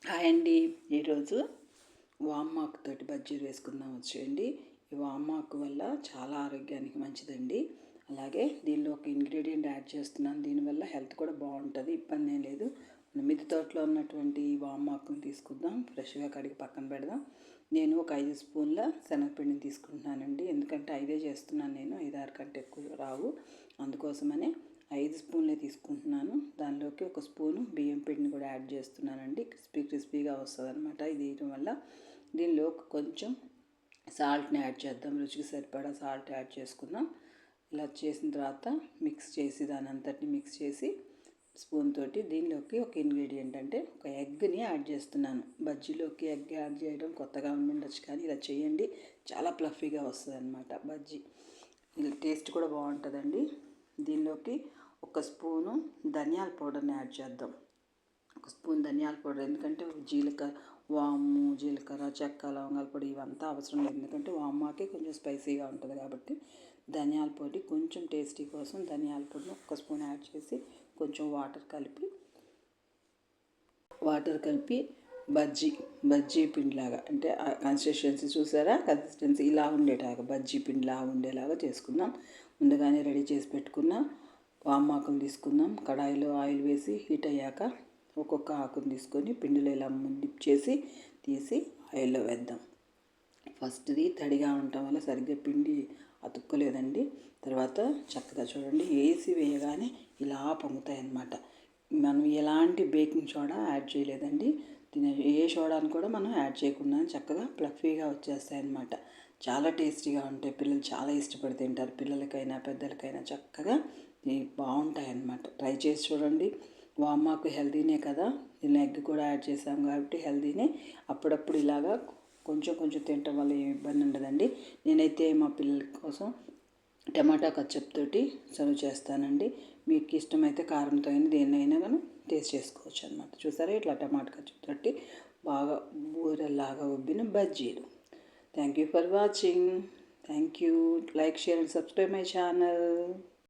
Hi అండి. ఈరోజు వామాకు తోటి బజ్జీలు వేసుకుందాం వచ్చేయండి. ఈ వామాకు వల్ల చాలా ఆరోగ్యానికి మంచిదండి. అలాగే దీనిలో ఒక ఇంగ్రీడియంట్ యాడ్ చేస్తున్నాను. దీనివల్ల హెల్త్ కూడా బాగుంటుంది, ఇబ్బంది ఏం లేదు. మన మిద్దె తోటలో ఉన్నటువంటి వామాకుని తీసుకుందాం, ఫ్రెష్గా కడిగి పక్కన పెడదాం. నేను ఒక 5 స్పూన్ల శనగపిండిని తీసుకుంటున్నానండి. ఎందుకంటే 5 చేస్తున్నాను నేను, 5-6 కంటే ఎక్కువ రావు. అందుకోసమనే 5 స్పూన్లే తీసుకుంటున్నాను. దానిలోకి ఒక స్పూను బియ్యం పిండిని కూడా యాడ్ చేస్తున్నానండి. క్రిస్పీగా వస్తుంది అనమాట ఇది వేయడం వల్ల. దీనిలో కొంచెం సాల్ట్ని యాడ్ చేద్దాం, రుచికి సరిపడా సాల్ట్ యాడ్ చేసుకుందాం. ఇలా చేసిన తర్వాత మిక్స్ చేసి దాని అంతటిని మిక్స్ చేసి స్పూన్ తోటి దీనిలోకి ఒక ఇంగ్రీడియంట్ అంటే ఒక ఎగ్ని యాడ్ చేస్తున్నాను. బజ్జీలోకి ఎగ్ యాడ్ చేయడం కొత్తగా ఉండొచ్చు, కానీ ఇలా చేయండి, చాలా ప్లఫీగా వస్తుంది అనమాట బజ్జీ. ఇలా టేస్ట్ కూడా బాగుంటుందండి. దీనిలోకి ఒక స్పూను ధనియాల పౌడర్ని యాడ్ చేద్దాం. ఒక స్పూన్ ధనియాల పౌడర్, ఎందుకంటే వాము, జీలకర్ర, చెక్క, లవంగాల పొడి ఇవంతా అవసరం లేదు. ఎందుకంటే వామాకే కొంచెం స్పైసీగా ఉంటుంది కాబట్టి ధనియాల పొడి కొంచెం టేస్టీ కోసం ధనియాల పొడిని ఒక స్పూన్ యాడ్ చేసి కొంచెం వాటర్ కలిపి బజ్జీ పిండిలాగా, అంటే కన్సిస్టెన్సీ చూసారా, కన్సిస్టెన్సీ ఇలా ఉండేలాగా, బజ్జీ పిండిలాగా ఉండేలాగా చేసుకుందాం. ముందుగానే రెడీ చేసి పెట్టుకున్న వామాకులు తీసుకుందాం. కడాయిలో ఆయిల్ వేసి హీట్ అయ్యాక ఒక్కొక్క ఆకుని తీసుకొని పిండిలో ఇలా డిప్ చేసి తీసి ఆయిల్లో వేద్దాం. ఫస్ట్ది తడిగా ఉండటం వల్ల సరిగ్గా పిండి అతుక్కోలేదండి. తర్వాత చక్కగా చూడండి, వేసి వేయగానే ఇలా పొంగుతాయి అన్నమాట. మనం ఎలాంటి బేకింగ్ సోడా యాడ్ చేయలేదండి. ఏ సోడాను కూడా మనం యాడ్ చేయకుండా చక్కగా ఫ్లఫీగా వచ్చేస్తాయి అన్నమాట. చాలా టేస్టీగా ఉంటాయి. పిల్లలు చాలా ఇష్టపడి తింటారు. పిల్లలకైనా పెద్దలకైనా చక్కగా బాగుంటాయి అన్నమాట. ట్రై చేసి చూడండి. వామాకు హెల్తీనే కదా, దీనిలో ఎగ్ కూడా యాడ్ చేసాం కాబట్టి హెల్తీనే. అప్పుడప్పుడు ఇలాగా కొంచెం కొంచెం తినటం వల్ల ఏం ఇబ్బంది ఉండదండి. నేనైతే మా పిల్లల కోసం టమాటా కచ్చప్ తోటి సర్వ్ చేస్తానండి. మీకు ఇష్టమైతే కారంతో అయినా దేన్నైనా కానీ టేస్ట్ చేసుకోవచ్చు అనమాట. చూసారా, ఇట్లా టమాటా కచ్చప్ తోటి బాగా బూరెల్లాగా ఉబ్బిన బజ్జీలు. Thank you for watching. Thank you. Like, share and subscribe my channel.